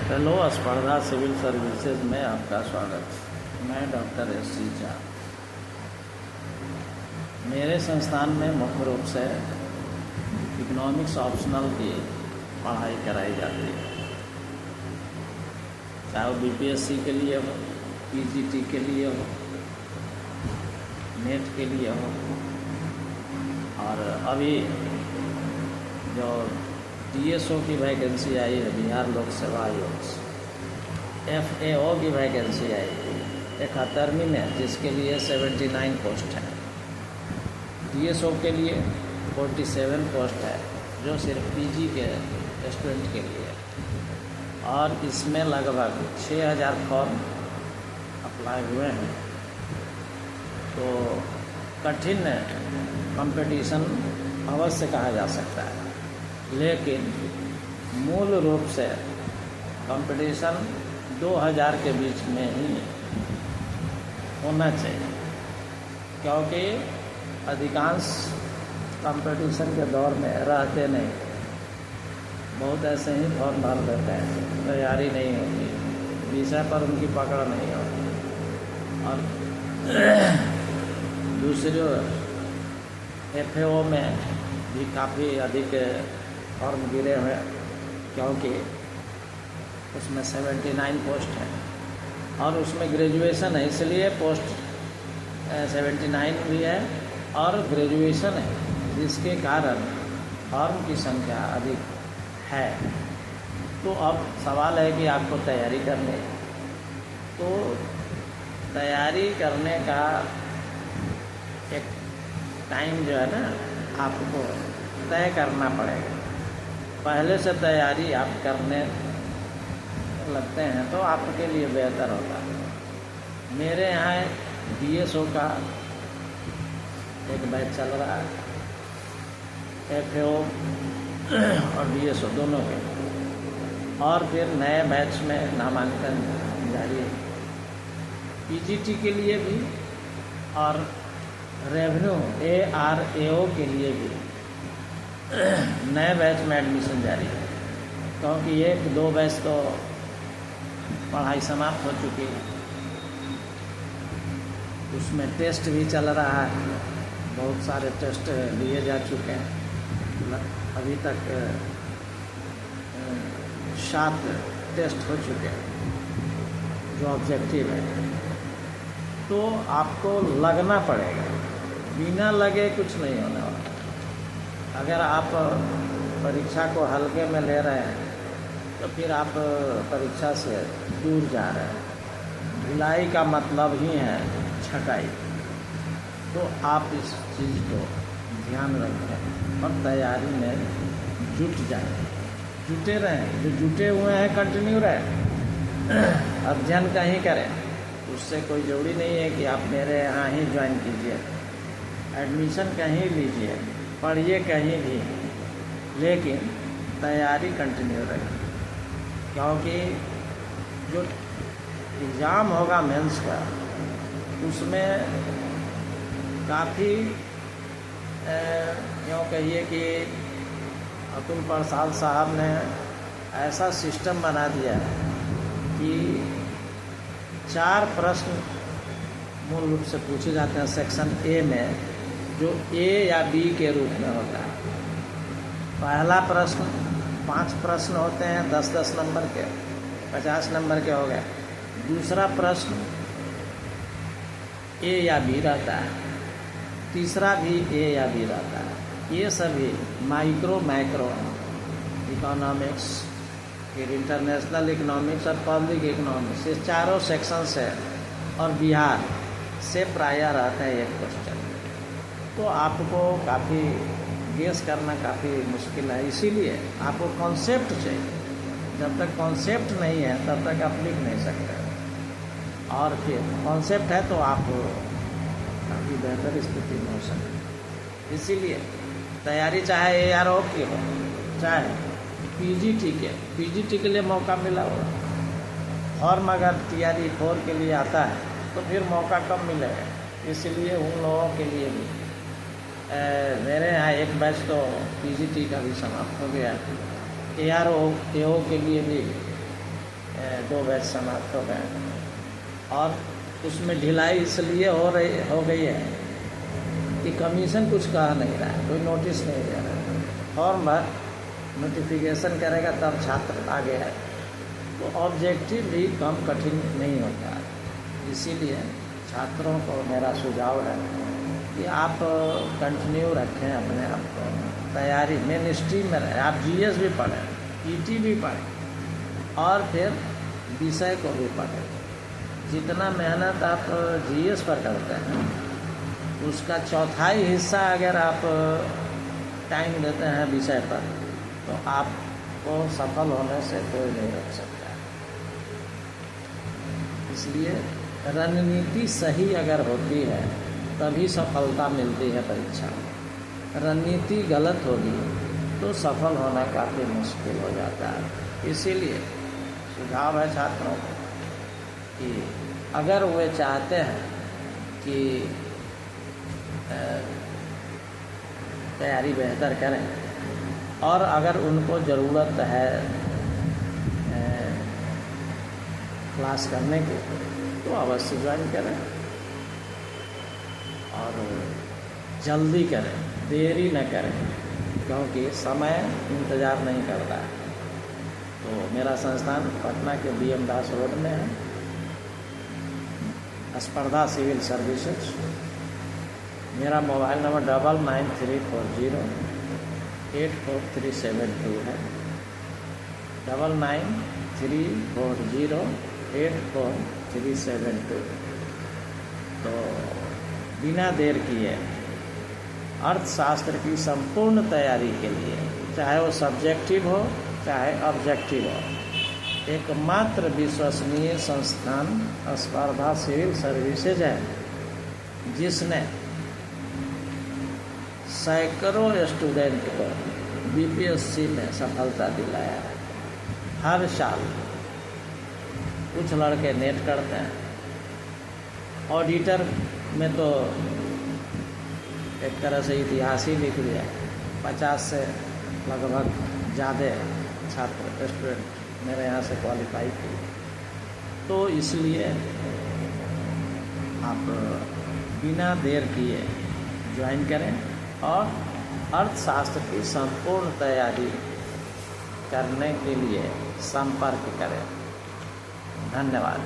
Hello, स्पर्धा civil services में आपका स्वागत। मैं डॉक्टर एस.सी. झा। मेरे संस्थान में मुख्य रूप से इकोनॉमिक्स ऑप्शनल की पढ़ाई कराई जाती है, चाहे वो बीपीएससी के लिए हो, पीजीटी के लिए हो, नेट के लिए हो। और अभी जो डीएसओ की वैकेंसी आई है, बिहार लोक सेवा आयोग से, एफएओ की वैकेंसी आई है 71वीं में, जिसके लिए 79 पोस्ट है। डीएसओ के लिए 47 पोस्ट है, जो सिर्फ पीजी के स्टूडेंट के लिए है। और इसमें लगभग 6000 फॉर्म अप्लाई हुए हैं। तो कठिन कंपटीशन अवश्य कहा जा सकता है, लेकिन मूल रूप से कंपटीशन 2000 के बीच में ही होना चाहिए, क्योंकि अधिकांश कंपटीशन के दौर में रहते नहीं, बहुत ऐसे ही फॉर्म भर देते हैं, तैयारी नहीं होती, विषय पर उनकी पकड़ नहीं होती। और दूसरे एफएओ में भी काफ़ी अधिक फॉर्म गिरे हुए, क्योंकि उसमें 79 पोस्ट है और उसमें ग्रेजुएशन है, इसलिए पोस्ट 79 भी है और ग्रेजुएशन है, जिसके कारण फॉर्म की संख्या अधिक है। तो अब सवाल है कि आपको तैयारी करनी है, तो तैयारी करने का एक टाइम जो है ना, आपको तय करना पड़ेगा। पहले से तैयारी आप करने लगते हैं तो आपके लिए बेहतर होता है। मेरे यहाँ डीएसओ का एक बैच चल रहा है, एफएओ और डीएसओ दोनों के, और फिर नए बैच में नामांकन जारी है पीजीटी के लिए भी और रेवेन्यू ARAO के लिए भी नए बैच में एडमिशन जारी है, क्योंकि 1-2 बैच तो पढ़ाई समाप्त हो चुकी है। उसमें टेस्ट भी चल रहा है, बहुत सारे टेस्ट लिए जा चुके हैं। अभी तक 7 टेस्ट हो चुके हैं जो ऑब्जेक्टिव है। तो आपको लगना पड़ेगा, बिना लगे कुछ नहीं होने वाला। अगर आप परीक्षा को हल्के में ले रहे हैं तो फिर आप परीक्षा से दूर जा रहे हैं। ढिलाई का मतलब ही है छटाई। तो आप इस चीज़ को ध्यान रखें और तैयारी में जुट जाएं, जुटे रहें। जो जुटे हुए हैं कंटिन्यू रहें, अध्ययन कहीं करें। उससे कोई ज़रूरी नहीं है कि आप मेरे यहाँ ही ज्वाइन कीजिए, एडमिशन कहीं लीजिए, पढ़िए कहीं भी, लेकिन तैयारी कंटिन्यू रहे, क्योंकि जो एग्ज़ाम होगा मेंस का, उसमें काफ़ी यूँ कहिए कि अतुल प्रसाद साहब ने ऐसा सिस्टम बना दिया कि 4 प्रश्न मूल रूप से पूछे जाते हैं सेक्शन ए में, जो ए या बी के रूप में होता है। पहला प्रश्न 5 प्रश्न होते हैं 10-10 नंबर के, 50 नंबर के हो गए। दूसरा प्रश्न ए या बी रहता है, तीसरा भी ए या बी रहता है। ये सभी माइक्रो इकोनॉमिक्स, फिर इंटरनेशनल इकोनॉमिक्स और पब्लिक इकोनॉमिक्स, ये चारों सेक्शन से और बिहार से प्रायः रहता है एक क्वेश्चन। तो आपको काफ़ी गेस करना काफ़ी मुश्किल है, इसीलिए आपको कॉन्सेप्ट चाहिए। जब तक कॉन्सेप्ट नहीं है तब तक आप लिख नहीं सकते, और फिर कॉन्सेप्ट है तो आप काफ़ी बेहतर स्थिति में हो सकते। इसीलिए तैयारी चाहे ARO की हो, चाहे पीजीटी के लिए मौका मिला हो। फॉर्म अगर TRE 4 के लिए आता है तो फिर मौका कब मिलेगा। इसलिए उन लोगों के लिए भी मेरे यहाँ एक बैच तो पीजीटी का भी समाप्त हो गया, ARO के लिए भी 2 बैच समाप्त हो गए और उसमें ढिलाई इसलिए हो गई है कि कमीशन कुछ कह नहीं रहा है, कोई नोटिस नहीं दे रहा है। फॉर्म भर, नोटिफिकेशन करेगा तब छात्र आगे आए, तो ऑब्जेक्टिव भी कम कठिन नहीं होता है। इसीलिए छात्रों को मेरा सुझाव है कि आप कंटिन्यू रखें अपने आप को, तैयारी मेन स्ट्रीम में रहें। आप जीएस भी पढ़ें, ईटी भी पढ़ें और फिर विषय को भी पढ़ें। जितना मेहनत आप जीएस पर करते हैं उसका चौथाई हिस्सा अगर आप टाइम देते हैं विषय पर, तो आपको सफल होने से कोई नहीं रोक सकता। इसलिए रणनीति सही अगर होती है तभी सफलता मिलती है परीक्षा में। रणनीति गलत होगी तो सफल होना काफ़ी मुश्किल हो जाता है। इसीलिए सुझाव है छात्रों को कि अगर वे चाहते हैं कि तैयारी बेहतर करें और अगर उनको ज़रूरत है क्लास करने की, तो अवश्य ज्वाइन करें और जल्दी करें, देरी न करें, क्योंकि समय इंतज़ार नहीं करता है। तो मेरा संस्थान पटना के BM दास रोड में है, स्पर्धा सिविल सर्विसेज। मेरा मोबाइल नंबर 9934084372 है, 9934084372। तो बिना देर किए अर्थशास्त्र की संपूर्ण तैयारी के लिए, चाहे वो सब्जेक्टिव हो चाहे ऑब्जेक्टिव हो, एकमात्र विश्वसनीय संस्थान स्पर्धा सिविल सर्विसेज है, जिसने सैकड़ों स्टूडेंट को बीपीएससी में सफलता दिलाया है। हर साल कुछ लड़के नेट करते हैं, ऑडिटर में तो एक तरह से इतिहास ही लिख दिया। 50 से लगभग ज़्यादा छात्र स्टूडेंट मेरे यहाँ से क्वालिफाई किए। तो इसलिए आप बिना देर किए ज्वाइन करें और अर्थशास्त्र की संपूर्ण तैयारी करने के लिए संपर्क करें। धन्यवाद।